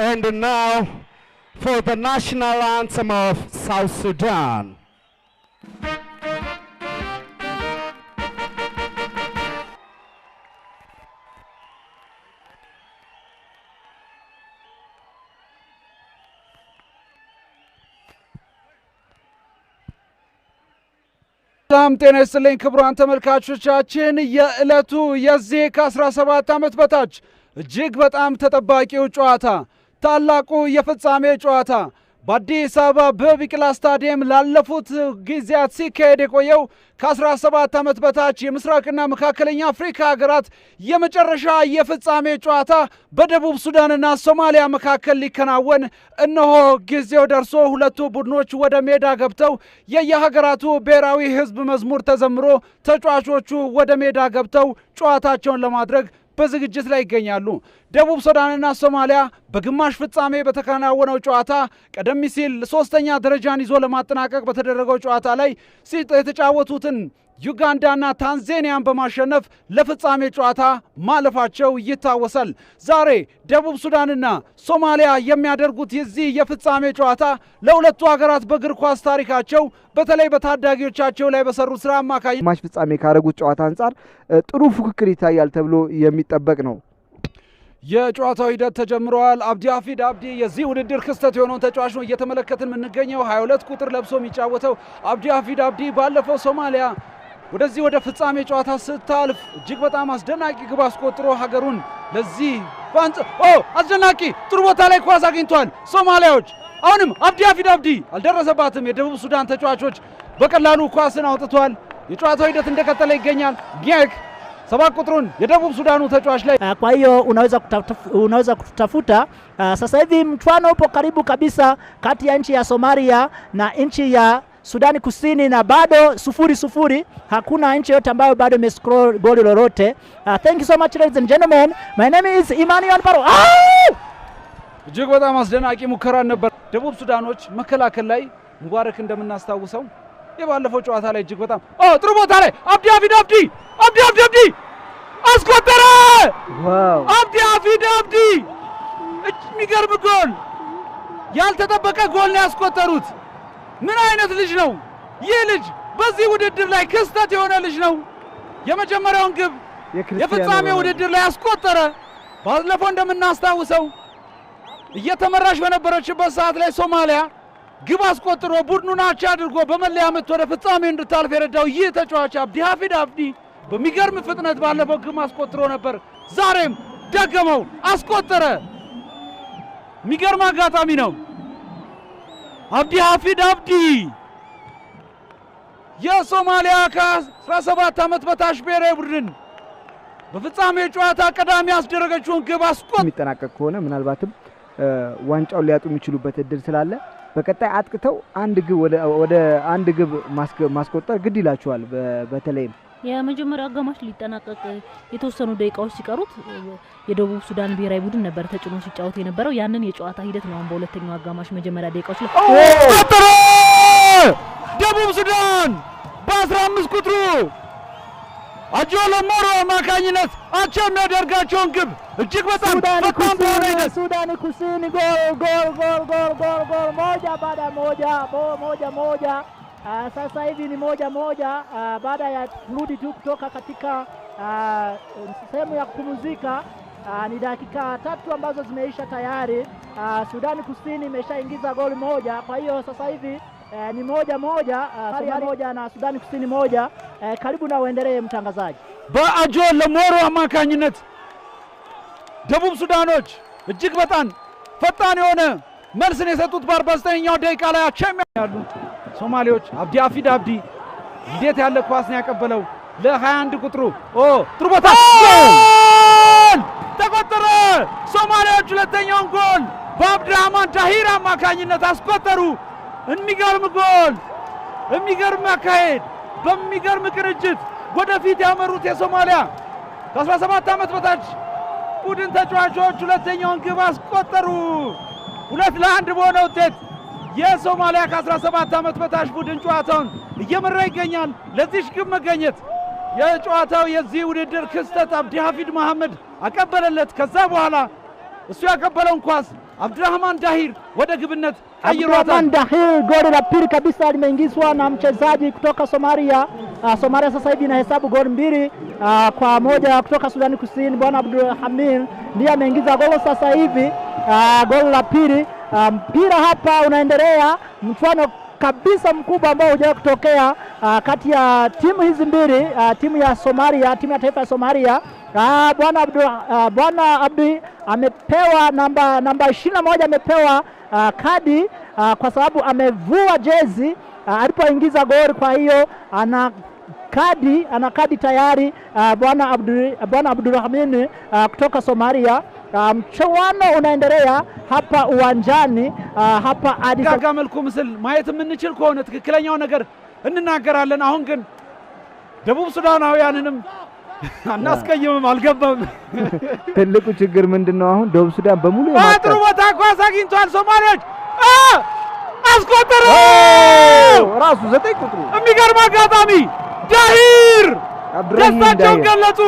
And now for the national anthem of South Sudan. ሰላም ጤና ይስጥልኝ ክቡራን ተመልካቾቻችን የዕለቱ የዚህ ከ17 ዓመት በታች እጅግ በጣም ተጠባቂው ጨዋታ ታላቁ የፍጻሜ ጨዋታ በአዲስ አበባ በቢቂላ ስታዲየም ላለፉት ጊዜያት ሲካሄድ የቆየው ከ17 ዓመት በታች የምስራቅና መካከለኛ አፍሪካ ሀገራት የመጨረሻ የፍጻሜ ጨዋታ በደቡብ ሱዳንና ሶማሊያ መካከል ሊከናወን እነሆ ጊዜው ደርሶ ሁለቱ ቡድኖች ወደ ሜዳ ገብተው የየሀገራቱ ብሔራዊ ህዝብ መዝሙር ተዘምሮ ተጫዋቾቹ ወደ ሜዳ ገብተው ጨዋታቸውን ለማድረግ በዝግጅት ላይ ይገኛሉ። ደቡብ ሱዳንና ሶማሊያ በግማሽ ፍጻሜ በተከናወነው ጨዋታ ቀደም ሲል ሶስተኛ ደረጃን ይዞ ለማጠናቀቅ በተደረገው ጨዋታ ላይ የተጫወቱትን ዩጋንዳና ታንዛኒያን በማሸነፍ ለፍጻሜ ጨዋታ ማለፋቸው ይታወሳል። ዛሬ ደቡብ ሱዳንና ሶማሊያ የሚያደርጉት የዚህ የፍጻሜ ጨዋታ ለሁለቱ ሀገራት በእግር ኳስ ታሪካቸው በተለይ በታዳጊዎቻቸው ላይ በሰሩ ስራ አማካይ ግማሽ ፍጻሜ ካደረጉት ጨዋታ አንጻር ጥሩ ፉክክር ይታያል ተብሎ የሚጠበቅ ነው። የጨዋታው ሂደት ተጀምሯል። አብዲ ሀፊድ አብዲ የዚህ ውድድር ክስተት የሆነውን ተጫዋች ነው እየተመለከትን የምንገኘው። 22 ቁጥር ለብሶ የሚጫወተው አብዲ ሀፊድ አብዲ ባለፈው ሶማሊያ ወደዚህ ወደ ፍጻሜ ጨዋታ ስታልፍ እጅግ በጣም አስደናቂ ግብ አስቆጥሮ ሀገሩን ለዚህ አስደናቂ ጥሩ ቦታ ላይ ኳስ አግኝቷል። ሶማሊያዎች አሁንም አብዲ ሀፊድ አብዲ አልደረሰባትም። የደቡብ ሱዳን ተጫዋቾች በቀላሉ ኳስን አውጥቷል። የጨዋታው ሂደት እንደቀጠለ ይገኛል። ጊያክ 7 ቁጥሩን የደቡብ ሱዳኑ ተጫዋች ላይ kwa hiyo unaweza kutafuta sasa hivi mchuano upo karibu kabisa kati ya nchi ya Somalia na nchi ya Sudani Kusini na bado 0-0 hakuna nchi yote ambayo bado imescore goli lolote. Thank you so much ladies and gentlemen. My name is Emmanuel Baro. እጅግ በጣም አስደናቂ ሙከራ ነበር። ደቡብ ሱዳኖች መከላከል ላይ ሙባረክ እንደምናስታውሰው የባለፈው ጨዋታ ላይ እጅግ በጣም ጥሩ ቦታ ላይ አብዲ ሀፊድ አብዲ አስቆጠረ። ዋው አብዲ ሀፊድ አብዲ የሚገርም ጎል፣ ያልተጠበቀ ጎል ነው ያስቆጠሩት። ምን አይነት ልጅ ነው ይህ ልጅ! በዚህ ውድድር ላይ ክስተት የሆነ ልጅ ነው። የመጀመሪያውን ግብ የፍጻሜ ውድድር ላይ ያስቆጠረ። ባለፈው እንደምናስታውሰው እየተመራች በነበረችበት ሰዓት ላይ ሶማሊያ ግብ አስቆጥሮ ቡድኑን አቻ አድርጎ በመለያ ምት ወደ ፍጻሜ እንድታልፍ የረዳው ይህ ተጫዋች አብዲ ሀፊድ አብዲ በሚገርም ፍጥነት ባለፈው ግብ አስቆጥሮ ነበር። ዛሬም ደገመው፣ አስቆጠረ። የሚገርም አጋጣሚ ነው። አብዲ ሀፊድ አብዲ የሶማሊያ ከ17 ዓመት በታች ብሔራዊ ቡድን በፍጻሜ ጨዋታ ቀዳሚ ያስደረገችውን ግብ የሚጠናቀቅ ከሆነ ምናልባትም ዋንጫውን ሊያጡ የሚችሉበት እድል ስላለ በቀጣይ አጥቅተው አንድ ግብ ወደ አንድ ግብ ማስቆጠር ግድ ይላቸዋል። በተለይም የመጀመሪያው አጋማሽ ሊጠናቀቅ የተወሰኑ ደቂቃዎች ሲቀሩት የደቡብ ሱዳን ብሔራዊ ቡድን ነበር ተጭኖ ሲጫወት የነበረው። ያንን የጨዋታ ሂደት ነው በሁለተኛው አጋማሽ መጀመሪያ ደቂቃዎች ላይ ደቡብ ሱዳን በ15 ቁጥሩ አጆሎ ሞሮ አማካኝነት አቻ የሚያደርጋቸውን ግብ እጅግ በጣም ፈጣን በሆነ ሂደት Sudan Kusini gol moja baada moja. Sasa hivi ni moja baada ya kurudi tu kutoka katika sehemu ya kupumzika. Ni dakika 3 ambazo zimeisha tayari. Sudan Kusini imeshaingiza goli moja, kwa hiyo sasa hivi ni moja Somalia na Sudan Kusini moja. Karibu na uendelee mtangazaji. በአጆሎ ሞሮ አማካኝነት ደቡብ ሱዳኖች እጅግ በጣም ፈጣን የሆነ መልስን የሰጡት በ49ኛው ደቂቃ ላይ ያሉ ሶማሌዎች አብዲ ሀፊድ አብዲ እንዴት ያለ ኳስ ነው ያቀበለው ለ21 ቁጥሩ ጥሩ ቦታ ተቆጠረ። ሶማሌዎች ሁለተኛውን ጎል በአብድራህማን ዳሂር አማካኝነት አስቆጠሩ። የሚገርም ጎል፣ የሚገርም አካሄድ፣ በሚገርም ቅንጅት ወደፊት ያመሩት የሶማሊያ ከ17 ዓመት በታች ቡድን ተጫዋቾች ሁለተኛውን ግብ አስቆጠሩ። 2-1 በሆነ ውጤት የሶማሊያ ከ17 ዓመት በታች ቡድን ጨዋታውን እየመራ ይገኛል። ለዚህ ግብ መገኘት የጨዋታው የዚህ ውድድር ክስተት አብዲ ሀፊድ መሐመድ አቀበለለት። ከዛ በኋላ እሱ ያቀበለውን ኳስ Abdurrahman Dahir wada gibnet Abdurrahman Dahir, goli la pili kabisa limeingizwa na mchezaji kutoka Somalia. Somalia sasa hivi inahesabu goli 2-1 kutoka Sudani Kusini. Bwana Abdulhamid ndiye ameingiza goli sasa hivi, goli la pili. Mpira hapa unaendelea, mchuano kabisa mkubwa ambao hujawahi kutokea kati ya timu hizi mbili, timu ya Somalia, timu ya taifa ya Somalia. Bwana Abdi amepewa namba 21, amepewa kadi kwa sababu amevua jezi alipoingiza goli. Kwa hiyo ana kadi tayari Bwana Abdulrahman kutoka Somalia. Mchuano unaendelea hapa uwanjani hapa Addis Ababa መልኩ ምስል ማየት የምንችል ከሆነ ትክክለኛው ነገር እንናገራለን። አሁን ግን ደቡብ ሱዳናውያንንም አናስቀይምም አልገባም። ትልቁ ችግር ምንድነው? አሁን ደቡብ ሱዳን በሙሉ ጥሩ ቦታ ኳስ አግኝቷል። ሶማሌዎች አስቆጠረ። ራሱ 9 ቁጥሩ የሚገርም አጋጣሚ ዳሂር ደስታቸውን ገለጹ።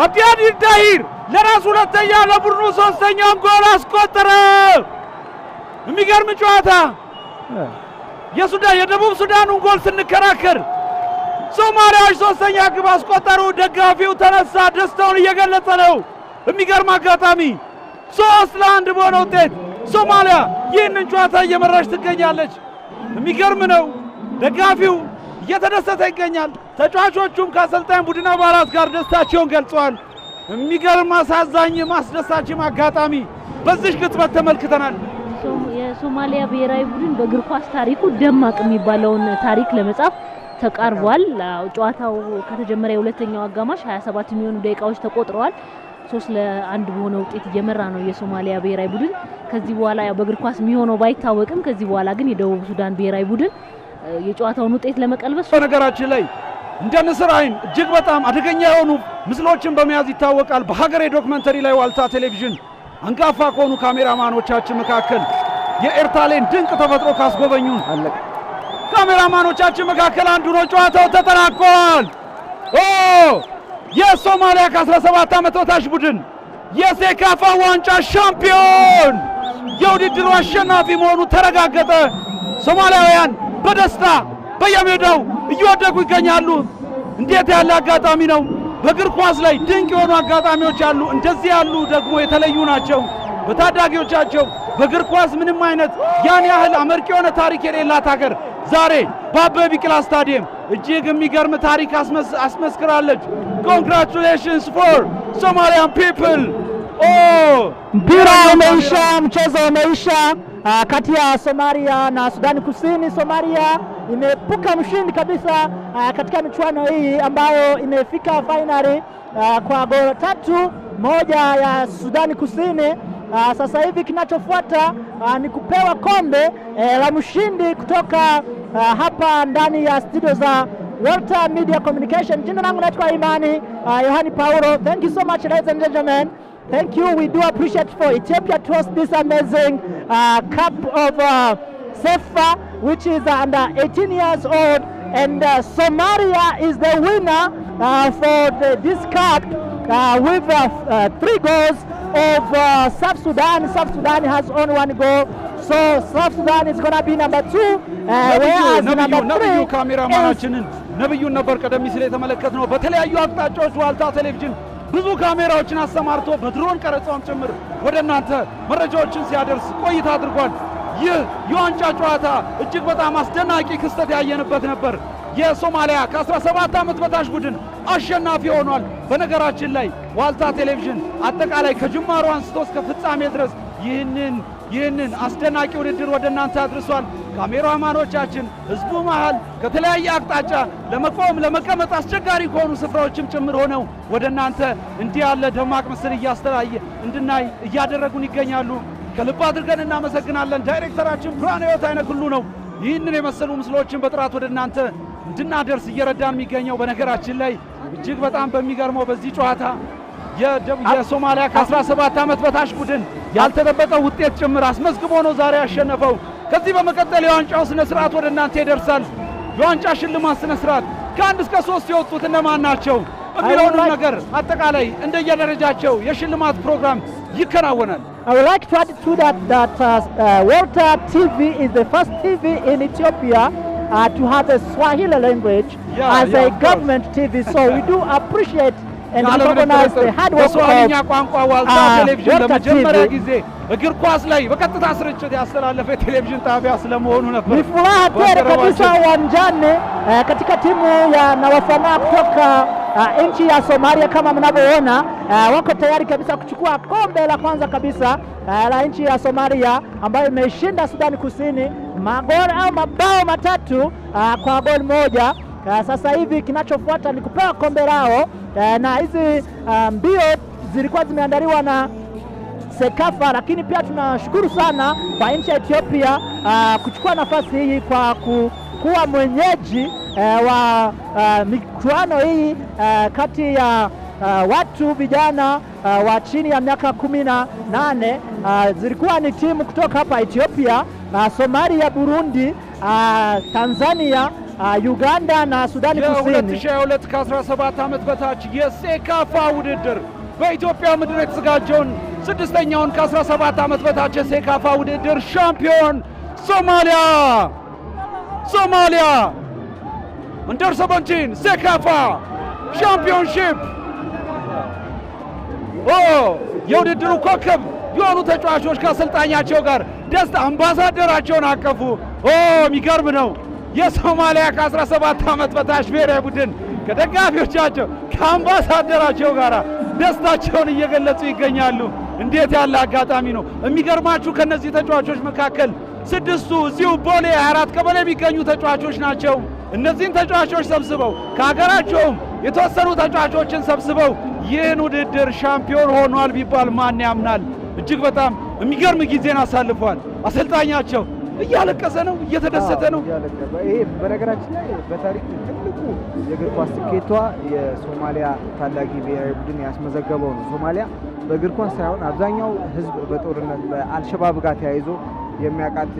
አብዲ ዳሂር ለራሱ ሁለተኛ ለቡድኑ ሶስተኛውን ጎል አስቆጠረ። የሚገርም ጨዋታ። የደቡብ ሱዳኑን ጎል ስንከራከር ሶማሊያዎች ሶስተኛ ግብ አስቆጠሩ። ደጋፊው ተነሳ፣ ደስታውን እየገለጸ ነው። የሚገርም አጋጣሚ 3-1 በሆነ ውጤት ሶማሊያ ይህንን ጨዋታ እየመራች ትገኛለች። የሚገርም ነው። ደጋፊው እየተደሰተ ይገኛል። ተጫዋቾቹም ከአሰልጣኝ ቡድን አባላት ጋር ደስታቸውን ገልጸዋል። የሚገርም አሳዛኝ ማስደሳችም አጋጣሚ በዚህ ቅጽበት ተመልክተናል። የሶማሊያ ብሔራዊ ቡድን በእግር ኳስ ታሪኩ ደማቅ የሚባለውን ታሪክ ለመጻፍ ተቃርቧል። ጨዋታው ከተጀመረ የሁለተኛው አጋማሽ 27 የሚሆኑ ደቂቃዎች ተቆጥረዋል። 3-1 በሆነ ውጤት እየመራ ነው የሶማሊያ ብሔራዊ ቡድን። ከዚህ በኋላ ያው በእግር ኳስ የሚሆነው ባይታወቅም ከዚህ በኋላ ግን የደቡብ ሱዳን ብሔራዊ ቡድን የጨዋታውን ውጤት ለመቀልበስ በነገራችን ላይ እንደ ንስር አይን እጅግ በጣም አደገኛ የሆኑ ምስሎችን በመያዝ ይታወቃል። በሀገሬ ዶክመንተሪ ላይ ዋልታ ቴሌቪዥን አንጋፋ ከሆኑ ካሜራማኖቻችን መካከል የኤርታሌን ድንቅ ተፈጥሮ ካስጎበኙን ካሜራማኖቻችን መካከል አንዱ ነው። ጨዋታው ተጠናቋል። የሶማሊያ ከ17 ዓመት በታች ቡድን የሴካፋ ዋንጫ ሻምፒዮን የውድድሩ አሸናፊ መሆኑ ተረጋገጠ። ሶማሊያውያን በደስታ በየሜዳው እየወደቁ ይገኛሉ። እንዴት ያለ አጋጣሚ ነው! በእግር ኳስ ላይ ድንቅ የሆኑ አጋጣሚዎች አሉ። እንደዚህ ያሉ ደግሞ የተለዩ ናቸው። በታዳጊዎቻቸው በእግር ኳስ ምንም አይነት ያን ያህል አመርቂ የሆነ ታሪክ የሌላት ሀገር ዛሬ በአበበ ቢቂላ ስታዲየም እጅግ የሚገርም ታሪክ አስመስክራለች። ኮንግራቹሌሽንስ ፎር ሶማሊያን ፒፕል። mpira umeisha, mchezo umeisha kati ya Somalia na Sudani Kusini. Somalia imepuka mshindi kabisa katika michuano hii ambayo imefika finali kwa goli 3-1 ya Sudani Kusini. Sasa hivi kinachofuata ni kupewa kombe la mshindi kutoka hapa ndani ya studio za Walta Media Communication. Jina langu naitwa Imani Yohani Paulo. Thank you so much ladies and gentlemen. Thank you. We do appreciate for Ethiopia to host this amazing cup of SEFA, which is under 18 years old, and Somalia is the winner for this cup with 3 goals of South Sudan. South Sudan has only 1 goal, so South Sudan is going to be number 2, whereas number 3 ካሜራማናችንን ነብዩን ነበር ቀደም ሲል የተመለከትነው። በተለያዩ አቅጣጫዎች ዋልታ ቴሌቪዥን ብዙ ካሜራዎችን አሰማርቶ በድሮን ቀረጻውም ጭምር ወደ እናንተ መረጃዎችን ሲያደርስ ቆይታ አድርጓል። ይህ የዋንጫ ጨዋታ እጅግ በጣም አስደናቂ ክስተት ያየንበት ነበር። የሶማሊያ ከ17 ዓመት በታች ቡድን አሸናፊ ሆኗል። በነገራችን ላይ ዋልታ ቴሌቪዥን አጠቃላይ ከጅማሮ አንስቶ እስከ ፍጻሜ ድረስ ይህንን አስደናቂ ውድድር ወደ እናንተ አድርሷል። ካሜራማኖቻችን ህዝቡ መሃል ከተለያየ አቅጣጫ ለመቆም ለመቀመጥ አስቸጋሪ ከሆኑ ስፍራዎችም ጭምር ሆነው ወደ እናንተ እንዲህ ያለ ደማቅ ምስል እያስተላየ እንድናይ እያደረጉን ይገኛሉ። ከልብ አድርገን እናመሰግናለን። ዳይሬክተራችን ብርሃነ ሕይወት አይነክሉ ነው ይህንን የመሰሉ ምስሎችን በጥራት ወደ እናንተ እንድናደርስ እየረዳን የሚገኘው። በነገራችን ላይ እጅግ በጣም በሚገርመው በዚህ ጨዋታ የሶማሊያ ከ17 ዓመት በታች ቡድን ያልተጠበቀ ውጤት ጭምር አስመዝግቦ ነው ዛሬ ያሸነፈው። ከዚህ በመቀጠል የዋንጫው ስነ ስርዓት ወደ እናንተ ይደርሳል። የዋንጫ ሽልማት ስነ ስርዓት ከ1 እስከ 3 የወጡት እነማን ናቸው የሚለውን ነገር አጠቃላይ እንደየደረጃቸው የሽልማት ፕሮግራም ይከናወናል። I would like to add to that Walter TV is the first TV in Ethiopia to have a Swahili language as a government TV. So we do appreciate and recognize the hard work በሶማሊኛ ቋንቋ ዋልታ ቴሌቪዥን Walter ለመጀመሪያ TV. ጊዜ እግር ኳስ ላይ በቀጥታ ስርጭት ያስተላለፈ ቴሌቪዥን ጣቢያ ስለመሆኑ ነበር። Ni furaha tele kabisa uwanjani katika timu ya na wafana kutoka nchi ya Somalia kama mnavyoona wako tayari kabisa kuchukua kombe la kwanza kabisa la nchi ya Somalia ambayo imeshinda Sudani Kusini mabao matatu kwa goli moja. Sasa hivi kinachofuata ni kupewa kombe lao na hizi mbio zilikuwa zimeandaliwa na Sekafa, lakini pia tunashukuru sana kwa nchi ya Ethiopia kuchukua nafasi hii kwa kuwa mwenyeji wa michuano hii kati ya watu vijana wa chini ya miaka 18. Zilikuwa ni timu kutoka hapa Ethiopia, Somalia, Burundi, Tanzania, ዩጋንዳ na Sudani Kusini. የ2022 ከ17 ዓመት በታች የሴካፋ ውድድር በኢትዮጵያ ምድር የተዘጋጀውን ስድስተኛውን ከ17 ዓመት በታች የሴካፋ ውድድር ሻምፒዮን ሶማሊያ አንደር 17 ሴካፋ ሻምፒዮንሺፕ የውድድሩ ኮከብ የሆኑ ተጫዋቾች ከአሰልጣኛቸው ጋር ደስታ አምባሳደራቸውን አቀፉ። የሚገርም ነው። የሶማሊያ ከ17 ዓመት በታች ብሔራዊ ቡድን ከደጋፊዎቻቸው ከአምባሳደራቸው ጋር ደስታቸውን እየገለጹ ይገኛሉ። እንዴት ያለ አጋጣሚ ነው! የሚገርማችሁ ከነዚህ ተጫዋቾች መካከል 6ቱ እዚሁ ቦሌ 24 ቀበሌ የሚገኙ ተጫዋቾች ናቸው። እነዚህን ተጫዋቾች ሰብስበው ከሀገራቸውም የተወሰኑ ተጫዋቾችን ሰብስበው ይህን ውድድር ሻምፒዮን ሆኗል ቢባል ማን ያምናል? እጅግ በጣም የሚገርም ጊዜን አሳልፏል። አሰልጣኛቸው እያለቀሰ ነው፣ እየተደሰተ ነው። ይሄ በነገራችን ላይ በታሪክ ትልቁ የእግር ኳስ ስኬቷ የሶማሊያ ታዳጊ ብሔራዊ ቡድን ያስመዘገበው ነው። ሶማሊያ በእግር ኳስ ሳይሆን አብዛኛው ሕዝብ በጦርነት በአልሸባብ ጋር ተያይዞ የሚያውቃት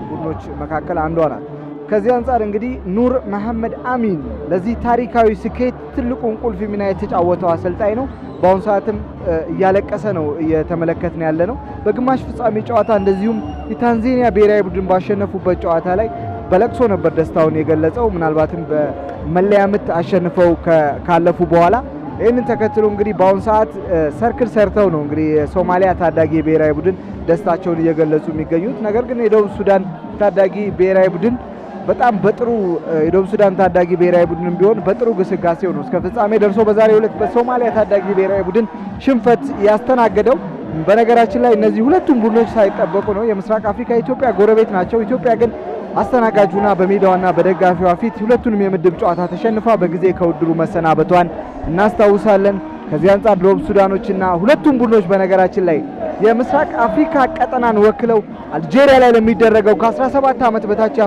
ቡድኖች መካከል አንዷ ናት። ከዚህ አንጻር እንግዲህ ኑር መሐመድ አሚን ለዚህ ታሪካዊ ስኬት ትልቁን ቁልፍ ሚና የተጫወተው አሰልጣኝ ነው። በአሁኑ ሰዓትም እያለቀሰ ነው እየተመለከትን ያለ ነው። በግማሽ ፍጻሜ ጨዋታ እንደዚሁም የታንዛኒያ ብሔራዊ ቡድን ባሸነፉበት ጨዋታ ላይ በለቅሶ ነበር ደስታውን የገለጸው። ምናልባትም በመለያ ምት አሸንፈው ካለፉ በኋላ ይህንን ተከትሎ እንግዲህ በአሁኑ ሰዓት ሰርክል ሰርተው ነው እንግዲህ የሶማሊያ ታዳጊ ብሔራዊ ቡድን ደስታቸውን እየገለጹ የሚገኙት። ነገር ግን የደቡብ ሱዳን ታዳጊ ብሔራዊ ቡድን በጣም በጥሩ የደቡብ ሱዳን ታዳጊ ብሔራዊ ቡድንም ቢሆን በጥሩ ግስጋሴው ነው እስከ ፍጻሜ ደርሶ በዛሬው ዕለት በሶማሊያ ታዳጊ ብሔራዊ ቡድን ሽንፈት ያስተናገደው። በነገራችን ላይ እነዚህ ሁለቱም ቡድኖች ሳይጠበቁ ነው። የምስራቅ አፍሪካ ኢትዮጵያ ጎረቤት ናቸው። ኢትዮጵያ ግን አስተናጋጁና በሜዳዋና በደጋፊዋ ፊት ሁለቱንም የምድብ ጨዋታ ተሸንፋ በጊዜ ከውድድሩ መሰናበቷን እናስታውሳለን። ከዚህ አንጻር ደቡብ ሱዳኖችና ሁለቱም ቡድኖች በነገራችን ላይ የምስራቅ አፍሪካ ቀጠናን ወክለው አልጄሪያ ላይ ለሚደረገው ከ17 ዓመት በታች